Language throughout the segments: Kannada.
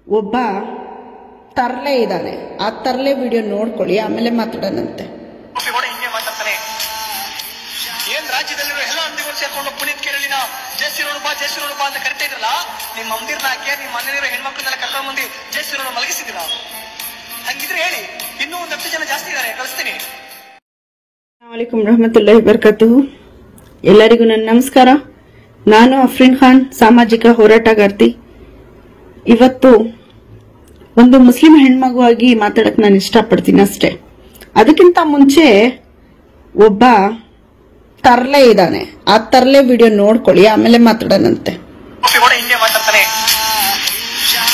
ಒಬ್ಬ ತರ್ಲೆ ಇದ್ದಾನೆ. ಆ ತರ್ಲೆ ವಿಡಿಯೋ ನೋಡ್ಕೊಳ್ಳಿ, ಆಮೇಲೆ ಮಾತಾಡೋಣಂತೆ. ಏನ್ ರಾಜ್ಯದಲ್ಲಿರೋ ಎಲ್ಲ ಹಂದಿಗಳು ಸೇರ್ಕೊಂಡು ಪುನೀತ್ ಕೇರಳಿನ ಜಯಸಿರೋಡು ಬಾ ಅಂತ ಕರಿತಾ ಇದ್ರಲ್ಲ, ನಿಮ್ಮ ಮಂದಿರ್ನ ಹಾಕಿ ನಿಮ್ಮ ಮನೇಲಿರೋ ಹೆಣ್ಮಕ್ಳನ್ನೆಲ್ಲ ಕರ್ಕೊಂಡು ಬಂದು ಜಯಸಿರೋಡು ಮಲಗಿಸಿದಿರ. ಹಂಗಿದ್ರೆ ಹೇಳಿ, ಇನ್ನೂ 10 ಜನ ಜಾಸ್ತಿ ಇದಾರೆ, ಕಳಿಸ್ತೀನಿ. ಅಸ್ಸಲಾಮುಅಲೈಕುಂ ರಹಮತುಲ್ಲಾಹಿ ಬರ್ಕatuಹು. ಎಲ್ಲರಿಗೂ ನನ್ನ ನಮಸ್ಕಾರ. ನಾನು ಅಫ್ರೀನ್ ಖಾನ್, ಸಾಮಾಜಿಕ ಹೋರಾಟಗಾರ್ತಿ. ಇವತ್ತು ಒಂದು ಮುಸ್ಲಿಂ ಹೆಣ್ಮಗು ಆಗಿ ಮಾತಾಡಕ್ ನಾನು ಇಷ್ಟಪಡ್ತೀನಿ ಅಷ್ಟೇ. ಅದಕ್ಕಿಂತ ಮುಂಚೆ ಒಬ್ಬ ತರ್ಲೆ ಇದ್ದಾನೆ. ಆ ತರ್ಲೆ ವಿಡಿಯೋ ನೋಡ್ಕೊಳ್ಳಿ, ಆಮೇಲೆ ಮಾತಾಡೋಣಂತೆ. ಹಿಂಗೆ ಮಾತಾಡ್ತಾನೆ.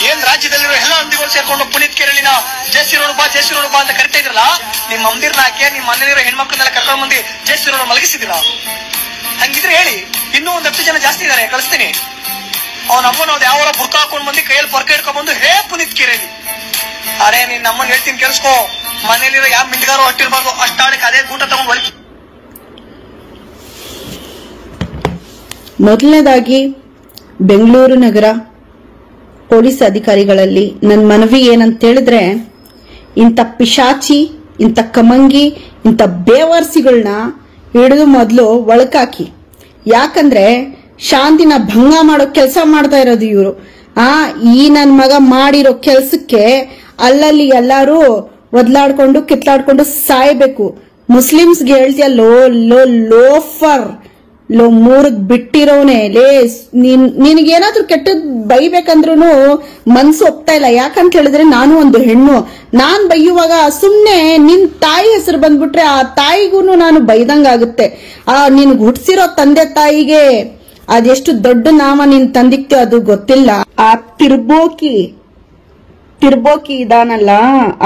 ಏನ್ ರಾಜ್ಯದಲ್ಲಿರೋ ಎಲ್ಲ ಹಂದಿಗಳು ಸೇರ್ಕೊಂಡು ಪುನೀತ್ ಕೇರಳಿನ ಜಯಸಿರೋಡು ಬಾ ಅಂತ ಕರಿತಾ ಇದ್ರಲ್ಲ, ನಿಮ್ಮ ಮಂದಿರ್ನ ಹಾಕಿ ನಿಮ್ಮ ಮನೇಲಿರೋ ಹೆಣ್ಮಕ್ಳನ್ನೆಲ್ಲ ಕರ್ಕೊಂಡು ಬಂದು ಜಯಸಿರೋಡು ಮಲಗಿಸಿದಿರ. ಹಂಗಿದ್ರೆ ಹೇಳಿ, ಇನ್ನೂ 10 ಜನ ಜಾಸ್ತಿ ಇದಾರೆ, ಕಳಿಸ್ತೀನಿ. ಅವನ ಅಮ್ಮನ ಯಾವ ಬುರ್ಕ ಹಾಕೊಂಡ್ ಬಂದು ಕೈಯಲ್ಲಿ ಪೊರ್ಕ ಹಿಡ್ಕೊಂಡ್ ಬಂದು ಹೇ ಪುನೀತ್ ಕೇರಳಿ, ಅರೆ ನಿನ್ನ ಅಮ್ಮನ್ ಹೇಳ್ತೀನಿ ಕೇಳಿಸ್ಕೋ, ಮನೇಲಿರೋ ಯಾವ ಮಿಂಡ್ಗಾರು ಹೊಟ್ಟಿರ್ಬಾರ್ದು, ಅಷ್ಟಾಡಕ್ಕೆ ಅದೇ ಊಟ ತಗೊಂಡ್ ಒಳಗೆ. ಮೊದಲನೇದಾಗಿ ಬೆಂಗಳೂರು ನಗರ ಪೊಲೀಸ್ ಅಧಿಕಾರಿಗಳಲ್ಲಿ ನನ್ನ ಮನವಿ ಏನಂತ ಹೇಳಿದ್ರೆ, ಇಂಥ ಪಿಶಾಚಿ, ಇಂಥ ಕಮಂಗಿ, ಇಂಥ ಬೇವರ್ಸಿಗಳನ್ನ ಹಿಡಿದು ಮೊದಲು ಒಳಕಾಕಿ. ಯಾಕಂದ್ರೆ ಶಾಂತಿನ ಭಂಗ ಮಾಡೋ ಕೆಲಸ ಮಾಡ್ತಾ ಇರೋದು ಇವರು. ಈ ನನ್ನ ಮಗ ಮಾಡಿರೋ ಕೆಲ್ಸಕ್ಕೆ ಅಲ್ಲಲ್ಲಿ ಎಲ್ಲಾರು ಒದ್ಲಾಡ್ಕೊಂಡು ಕಿತ್ಲಾಡ್ಕೊಂಡು ಸಾಯ್ಬೇಕು. ಮುಸ್ಲಿಮ್ಸ್ಗೆ ಹೇಳ್ತೀಯ ಲೋಫರ್, ಮೂರಕ್ ಬಿಟ್ಟಿರೋನೆ ಲೇ. ನಿನಗೇನಾದ್ರೂ ಕೆಟ್ಟದ್ ಬೈಬೇಕಂದ್ರೂ ಮನ್ಸು ಒಪ್ತಾ ಇಲ್ಲ. ಯಾಕಂತ ಹೇಳಿದ್ರೆ ನಾನು ಒಂದು ಹೆಣ್ಣು. ನಾನ್ ಬೈಯುವಾಗ ಸುಮ್ನೆ ನಿನ್ ತಾಯಿ ಹೆಸರು ಬಂದ್ಬಿಟ್ರೆ ಆ ತಾಯಿಗೂ ನಾನು ಬೈದಂಗಾಗುತ್ತೆ. ನಿನ್ಗ್ ಹುಟ್ಸಿರೋ ತಂದೆ ತಾಯಿಗೆ ಅದೆಷ್ಟು ದೊಡ್ಡ ನಾಮ ನೀನ್ ತಂದಿಕ್ತೋ ಅದು ಗೊತ್ತಿಲ್ಲ. ಆ ತಿರ್ಬೋಕಿ ಇದಾನಲ್ಲ,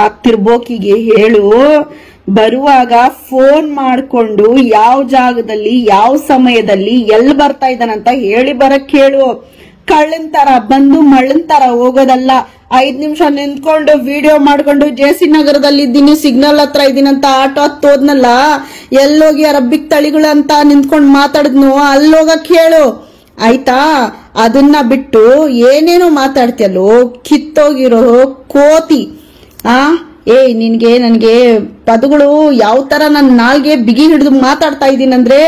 ಆ ತಿರ್ಬೋಕಿಗೆ ಹೇಳು, ಬರುವಾಗ ಫೋನ್ ಮಾಡ್ಕೊಂಡು ಯಾವ ಜಾಗದಲ್ಲಿ ಯಾವ ಸಮಯದಲ್ಲಿ ಎಲ್ಲಿ ಬರ್ತಾ ಇದ್ದಾನಂತ ಹೇಳಿ ಬರಕ್ ಹೇಳು. ಕಳ್ಳನ್ ತರ ಬಂದು ಮಳ್ಳನ್ ತರ ಹೋಗೋದಲ್ಲ. 5 ನಿಮಿಷ ನಿಂತ್ಕೊಂಡು ವಿಡಿಯೋ ಮಾಡ್ಕೊಂಡು ಜೆಸಿ ನಗರದಲ್ಲಿ ಇದ್ದೀನಿ, ಸಿಗ್ನಲ್ ಹತ್ರ ಇದ್ದೀನಂತ ಆಟೋ ಹತ್ತೋದ್ನಲ್ಲ, ಎಲ್ಲೋಗಿ ಅರಬ್ಬಿಕ್ ತಳಿಗಳಂತ ನಿಂತ್ಕೊಂಡು ಮಾತಾಡಿದ್ನು, ಅಲ್ಲೋಗಕ್ ಹೇಳು ಆಯ್ತಾ. ಅದನ್ನ ಬಿಟ್ಟು ಏನೇನೋ ಮಾತಾಡ್ತಿಯಲ್ಲೋ ಕಿತ್ತೋಗಿರೋ ಕೋತಿ. ನನಗೆ ಪದಗಳು ಯಾವ ತರ ನನ್ನ ನಾಲ್ಗೆ ಬಿಗಿ ಹಿಡಿದು ಮಾತಾಡ್ತಾ ಇದ್ದೀನಂದ್ರೆ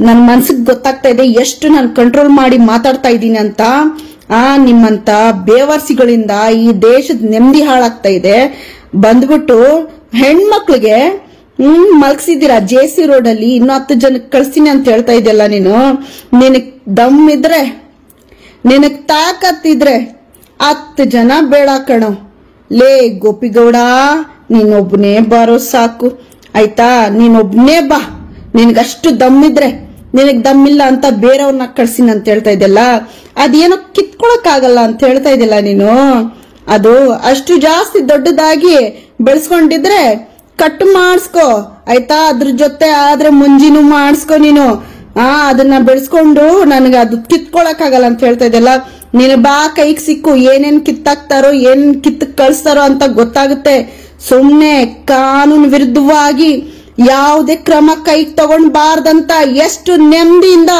ನನ್ನ ಮನ್ಸಿಗೆ ಗೊತ್ತಾಗ್ತಾ ಇದೆ ಎಷ್ಟು ನಾನು ಕಂಟ್ರೋಲ್ ಮಾಡಿ ಮಾತಾಡ್ತಾ ಇದ್ದೀನಿ ಅಂತ. ನಿಮ್ಮಂತ ಬೇವರ್ಸಿಗಳಿಂದ ಈ ದೇಶದ ನೆಮ್ಮದಿ ಹಾಳಾಗ್ತಾ ಇದೆ. ಬಂದ್ಬಿಟ್ಟು ಹೆಣ್ಮಕ್ಳಿಗೆ ಮಲಗಿಸಿದ್ದೀರಾ ಜೆಸಿ ರೋಡ್ ಅಲ್ಲಿ. ಇನ್ನು 10 ಜನಕ್ಕೆ ಕಳಿಸ್ತೀನಿ ಅಂತ ಹೇಳ್ತಾ ಇದೆಯಲ್ಲ ನೀನು. ನಿನಗ್ ದಮ್ ಇದ್ರೆ, ನಿನಗ್ ತಾಕತ್ತಿದ್ರೆ 10 ಜನ ಬೇಡ ಕಣೋ. ಲೇ ಗೋಪಿಗೌಡ, ನೀನೊಬ್ನೇ ಬಾರೋ ಸಾಕು ಆಯ್ತಾ. ನೀನೊಬ್ನೇ ಬಾ, ನಿನಗಷ್ಟು ದಮ್ಮಿದ್ರೆ. ನಿನಗ್ ದಮ್ಮಿಲ್ಲ ಅಂತ ಬೇರೆಯವ್ರನ್ನ ಕಳ್ಸಿನ ಅಂತ ಹೇಳ್ತಾ ಇದೆಯಲ್ಲ, ಅದೇನೋ ಕಿತ್ಕೊಳಕ್ ಆಗಲ್ಲ ಅಂತ ಹೇಳ್ತಾ ಇದೆಯಲ್ಲ ನೀನು. ಅದು ಅಷ್ಟು ಜಾಸ್ತಿ ದೊಡ್ಡದಾಗಿ ಬೆಳೆಸ್ಕೊಂಡಿದ್ರೆ ಕಟ್ ಮಾಡಿಸ್ಕೋ ಆಯ್ತಾ. ಅದ್ರ ಜೊತೆ ಆದ್ರೆ ಮುಂಜಿನೂ ಮಾಡಿಸ್ಕೊ ನೀನು. ಅದನ್ನ ಬೆಳೆಸ್ಕೊಂಡು ನನಗೆ ಅದು ಕಿತ್ಕೊಳಕ್ ಆಗಲ್ಲ ಅಂತ ಹೇಳ್ತಾ ಇದೆಯಲ್ಲ. ನೀನು ಬಾ, ಕೈಗೆ ಸಿಕ್ಕು. ಏನೇನ್ ಕಿತ್ತಾಕ್ತಾರೋ ಏನ್ ಕಿತ್ತಕ್ ಕಳಿಸ್ತಾರೋ ಅಂತ ಗೊತ್ತಾಗುತ್ತೆ. ಸುಮ್ನೆ ಕಾನೂನು ವಿರುದ್ಧವಾಗಿ ಯಾವುದೇ ಕ್ರಮ ಕೈಗೆ ತಗೊಂಡ್ಬಾರ್ದಂತ ಎಷ್ಟು ನೆಮ್ಮದಿಯಿಂದ,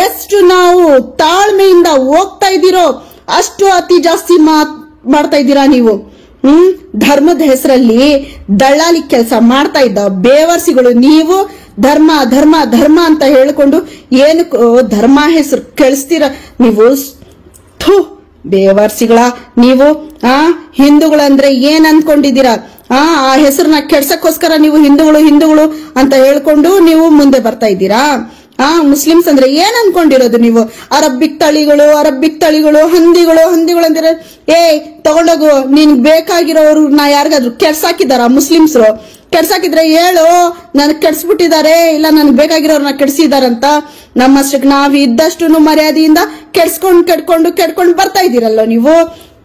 ಎಷ್ಟು ನಾವು ತಾಳ್ಮೆಯಿಂದ ಹೋಗ್ತಾ ಇದ್ದೀರೋ ಅಷ್ಟು ಅತಿ ಜಾಸ್ತಿ ಮಾಡ್ತಾ ಇದ್ದೀರಾ ನೀವು. ಧರ್ಮದ ಹೆಸರಲ್ಲಿ ದಳ್ಳಾಲಿ ಕೆಲಸ ಮಾಡ್ತಾ ಇದ್ದ ಬೇವರ್ಸಿಗಳು ನೀವು. ಧರ್ಮ ಧರ್ಮ ಧರ್ಮ ಅಂತ ಹೇಳ್ಕೊಂಡು ಏನಕ್ಕೋ ಧರ್ಮ ಹೆಸರು ಕೆಳಿಸ್ತೀರ ನೀವು. ಬೇವರ್ಸಿಗಳ ನೀವು. ಹಿಂದೂಗಳಂದ್ರೆ ಏನ್ ಅನ್ಕೊಂಡಿದ್ದೀರಾ? ಆ ಹೆಸರನ್ನ ಕೆಡ್ಸಕ್ಕೋಸ್ಕರ ನೀವು ಹಿಂದೂಗಳು ಅಂತ ಹೇಳ್ಕೊಂಡು ನೀವು ಮುಂದೆ ಬರ್ತಾ ಇದ್ದೀರಾ. ಮುಸ್ಲಿಮ್ಸ್ ಅಂದ್ರೆ ಏನ್ ಅನ್ಕೊಂಡಿರೋದು ನೀವು? ಅರಬ್ಬಿಕ್ ತಳಿಗಳು ಹಂದಿಗಳು ಅಂದ್ರೆ ತಗೊಂಡೋಗು. ನಿನ್ಗ್ ಬೇಕಾಗಿರೋರ್ನ ಯಾರಿಗಾದ್ರು ಕೆಡ್ಸಾಕಿದಾರ ಮುಸ್ಲಿಮ್ಸ್ರು? ಕೆಡ್ಸಾಕಿದ್ರೆ ಹೇಳು, ನನ್ಗ್ ಕೆಡ್ಸ್ಬಿಟ್ಟಿದ್ದಾರೆ, ಇಲ್ಲ ನನ್ಗ್ ಬೇಕಾಗಿರೋರ್ನ ಕೆಡ್ಸಿದಾರಂತ. ನಮ್ಮಷ್ಟಕ್ಕೆ ನಾವ್ ಇದ್ದಷ್ಟು ಮರ್ಯಾದೆಯಿಂದ ಕೆಡ್ಕೊಂಡು ಬರ್ತಾ ಇದ್ದೀರಲ್ಲ ನೀವು.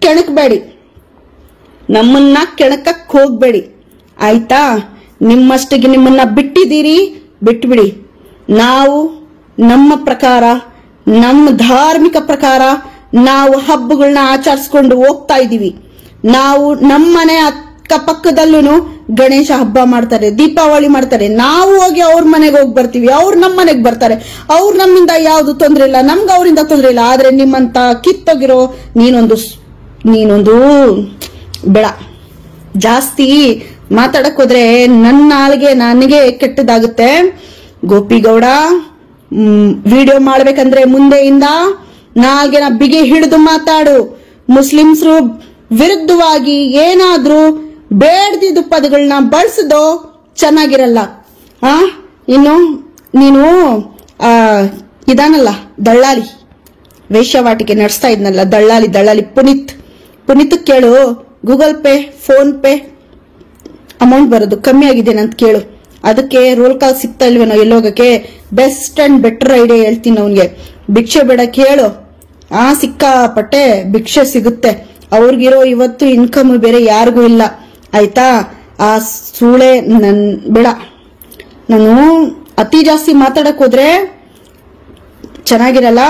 ಕೆಣಕ್ಬೇಡಿ, ನಮ್ಮನ್ನ ಕೆಣಕಕ್ ಹೋಗ್ಬೇಡಿ ಆಯ್ತಾ. ನಿಮ್ಮಷ್ಟಿಗೆ ನಿಮ್ಮನ್ನ ಬಿಟ್ಟಿದ್ದೀರಿ, ಬಿಟ್ಬಿಡಿ. ನಾವು ನಮ್ಮ ಪ್ರಕಾರ, ನಮ್ಮ ಧಾರ್ಮಿಕ ಪ್ರಕಾರ ನಾವು ಹಬ್ಬಗಳನ್ನ ಆಚರಿಸ್ಕೊಂಡು ಹೋಗ್ತಾ ಇದೀವಿ. ನಾವು ನಮ್ಮನೆ ಅಕ್ಕಪಕ್ಕದಲ್ಲೂ ಗಣೇಶ ಹಬ್ಬ ಮಾಡ್ತಾರೆ, ದೀಪಾವಳಿ ಮಾಡ್ತಾರೆ. ನಾವು ಹೋಗಿ ಅವ್ರ ಮನೆಗೆ ಹೋಗಿ ಬರ್ತೀವಿ, ಅವ್ರು ನಮ್ಮ ಮನೆಗೆ ಬರ್ತಾರೆ. ಅವ್ರು ನಮ್ಮಿಂದ ಯಾವ್ದು ತೊಂದ್ರೆ ಇಲ್ಲ, ನಮ್ಗೆ ಅವರಿಂದ ತೊಂದ್ರೆ ಇಲ್ಲ. ಆದ್ರೆ ನಿಮ್ಮಂತ ಕಿತ್ತೋಗಿರೋ ನೀನೊಂದು ನೀನೊಂದು ಬೇಡ ಜಾಸ್ತಿ ಮಾತಾಡಕ್ ಹೋದ್ರೆ ನನ್ನ ನಾಲ್ಗೆ ನನಗೆ ಕೆಟ್ಟದಾಗುತ್ತೆ. ಗೋಪಿಗೌಡ, ವಿಡಿಯೋ ಮಾಡ್ಬೇಕಂದ್ರೆ ಮುಂದೆಯಿಂದ ನಾಲ್ಗೆನ ಬಿಗಿ ಹಿಡಿದು ಮಾತಾಡು. ಮುಸ್ಲಿಮ್ಸ್ರು ವಿರುದ್ಧವಾಗಿ ಏನಾದ್ರೂ ಬೇಡ್ದಿದ್ದು ಪದಗಳನ್ನ ಬಳಸದೋ ಚೆನ್ನಾಗಿರಲ್ಲ. ಇನ್ನು ನೀನು ಇದಾನಲ್ಲ ದಳ್ಳಾಲಿ, ವೇಶ್ಯಾವಾಟಿಕೆ ನಡೆಸ್ತಾ ಇದ್ನಲ್ಲ ದಳ್ಳಾಲಿ ಪುನೀತ್ ಕೇಳು. Google pay, phone pay amount ಬರೋದು ಕಮ್ಮಿ ಆಗಿದೆ ಅಂತ ಕೇಳು. ಅದಕ್ಕೆ ರೋಲ್ ಕಾಲ್ ಸಿಗ್ತಾ ಇಲ್ವೇನೋ ಎಲ್ಲೋಗಕ್ಕೆ. ಬೆಸ್ಟ್ ಅಂಡ್ ಬೆಟರ್ ಐಡಿಯಾ ಹೇಳ್ತೀನಿ ಅವನ್ಗೆ. ಭಿಕ್ಷೆ ಬೇಡ ಕೇಳು, ಸಿಕ್ಕಾಪಟ್ಟೆ ಭಿಕ್ಷೆ ಸಿಗುತ್ತೆ. ಅವ್ರಿಗಿರೋ ಇವತ್ತು ಇನ್ಕಮ್ ಬೇರೆ ಯಾರಿಗೂ ಇಲ್ಲ, ಆಯ್ತಾ? ಆ ಸೂಳೆ ಬೇಡ. ನಾನು ಅತಿ ಜಾಸ್ತಿ ಮಾತಾಡಕ್ ಹೋದ್ರೆ ಚೆನ್ನಾಗಿರಲ್ಲ.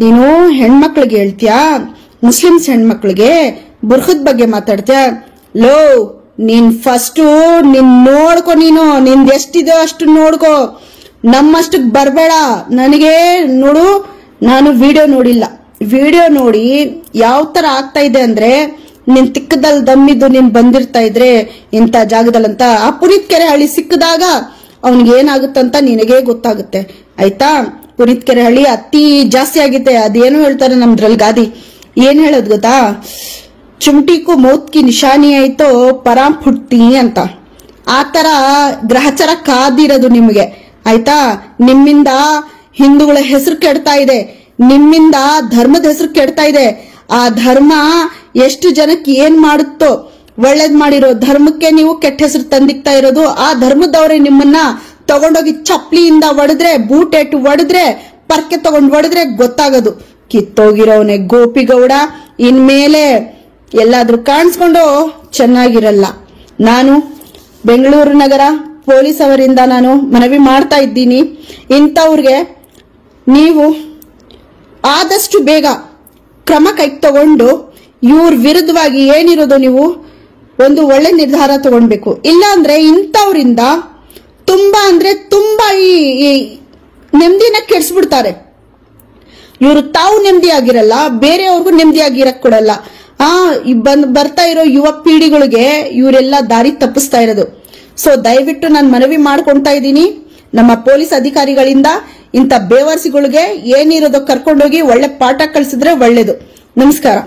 ನೀನು ಹೆಣ್ಮಕ್ಳಿಗೆ ಹೇಳ್ತೀಯಾ, ಮುಸ್ಲಿಮ್ಸ್ ಹೆಣ್ಮಕ್ಳಿಗೆ ಬುರ್ಖದ ಬಗ್ಗೆ ಮಾತಾಡ್ತೀಯ. ಲೋ, ನೀನ್ ಫಸ್ಟ್ ನೋಡ್ಕೊ, ನಿಂದ ಎಷ್ಟಿದೆ ಅಷ್ಟು ನೋಡ್ಕೊ, ನಮ್ಮಷ್ಟಕ್ ಬರ್ಬೇಡ. ನನಗೆ ನೋಡು, ನಾನು ವಿಡಿಯೋ ನೋಡಿಲ್ಲ. ವಿಡಿಯೋ ನೋಡಿ ಯಾವ ತರ ಆಗ್ತಾ ಇದೆ ಅಂದ್ರೆ, ನಿನ್ ತಿಕ್ಕದಲ್ಲಿ ದಮ್ಮಿದ್ದು ನೀನ್ ಬಂದಿರ್ತಾ ಇದ್ರೆ ಇಂಥ ಜಾಗದಲ್ಲಂತ ಆ ಪುನೀತ್ ಕೆರೆಹಳ್ಳಿ ಸಿಕ್ಕಿದಾಗ ಅವನ್ಗೆ ಏನಾಗುತ್ತಂತ ನಿನಗೆ ಗೊತ್ತಾಗುತ್ತೆ, ಆಯ್ತಾ? ಪುನೀತ್ ಕೆರೆಹಳ್ಳಿ ಅತಿ ಜಾಸ್ತಿ ಆಗಿದೆ. ಅದೇನು ಹೇಳ್ತಾರೆ ನಮ್ದ್ರಲ್ಲಿ ಗಾದಿ, ಏನ್ ಹೇಳೋದ್ ಗೊತ್ತಾ? ಚುಮ್ಟಿಕು ಮೌತ್ ಕಿ ನಿಶಾನಿ ಆಯ್ತೋ ಪರಾಂ ಫುಟ್ತಿ ಅಂತ. ಆ ತರ ಗ್ರಹಚಾರ ಕಾದಿರೋದು ನಿಮ್ಗೆ, ಆಯ್ತಾ? ನಿಮ್ಮಿಂದ ಹಿಂದೂಗಳ ಹೆಸರು ಕೆಡ್ತಾ ಇದೆ, ನಿಮ್ಮಿಂದ ಧರ್ಮದ ಹೆಸರು ಕೆಡ್ತಾ ಇದೆ. ಆ ಧರ್ಮ ಎಷ್ಟು ಜನಕ್ಕೆ ಏನ್ ಮಾಡುತ್ತೋ, ಒಳ್ಳೇದ್ ಮಾಡಿರೋ ಧರ್ಮಕ್ಕೆ ನೀವು ಕೆಟ್ಟ ಹೆಸರು ತಂದಿಕ್ತಾ ಇರೋದು. ಆ ಧರ್ಮದವ್ರೆ ನಿಮ್ಮನ್ನ ತಗೊಂಡೋಗಿ ಚಪ್ಲಿಯಿಂದ ಒಡೆದ್ರೆ, ಬೂಟೇಟು ಒಡೆದ್ರೆ, ಪರ್ಕೆ ತಗೊಂಡ್ ಒಡೆದ್ರೆ ಗೊತ್ತಾಗೋದು. ಕಿತ್ತೋಗಿರೋನೆ ಗೋಪಿಗೌಡ, ಇನ್ಮೇಲೆ ಎಲ್ಲಾದ್ರೂ ಕಾಣಿಸ್ಕೊಂಡು ಚೆನ್ನಾಗಿರಲ್ಲ. ನಾನು ಬೆಂಗಳೂರು ನಗರ ಪೊಲೀಸ್ ಅವರಿಂದ ನಾನು ಮನವಿ ಮಾಡ್ತಾ ಇದ್ದೀನಿ, ಇಂಥವ್ರಿಗೆ ನೀವು ಆದಷ್ಟು ಬೇಗ ಕ್ರಮ ಕೈ ತಗೊಂಡು ಇವ್ರ ವಿರುದ್ಧವಾಗಿ ಏನಿರೋದು ನೀವು ಒಂದು ಒಳ್ಳೆ ನಿರ್ಧಾರ ತಗೊಳ್ಬೇಕು. ಇಲ್ಲ ಅಂದ್ರೆ ಇಂಥವ್ರಿಂದ ತುಂಬಾ ಅಂದ್ರೆ ತುಂಬಾ ಈ ನೆಮ್ಮದಿನ ಕೆಡಿಸ್ಬಿಡ್ತಾರೆ. ಇವರು ತಾವು ನೆಮ್ಮದಿಯಾಗಿರಲ್ಲ, ಬೇರೆಯವ್ರಿಗೂ ನೆಮ್ಮದಿಯಾಗಿರಕ್ ಕೊಡಲ್ಲ. ಬರ್ತಾ ಇರೋ ಯುವ ಪೀಳಿಗಳಿಗೆ ಇವರೆಲ್ಲ ದಾರಿ ತಪ್ಪಿಸ್ತಾ ಇರೋದು. ಸೊ ದಯವಿಟ್ಟು ನಾನು ಮನವಿ ಮಾಡ್ಕೊಂತಾ ಇದ್ದೀನಿ, ನಮ್ಮ ಪೊಲೀಸ್ ಅಧಿಕಾರಿಗಳಿಂದ ಇಂಥ ಬೇವರ್ಸಿಗಳಿಗೆ ಏನಿರೋದು ಕರ್ಕೊಂಡೋಗಿ ಒಳ್ಳೆ ಪಾಠ ಕಲಿಸಿದ್ರೆ ಒಳ್ಳೇದು. ನಮಸ್ಕಾರ.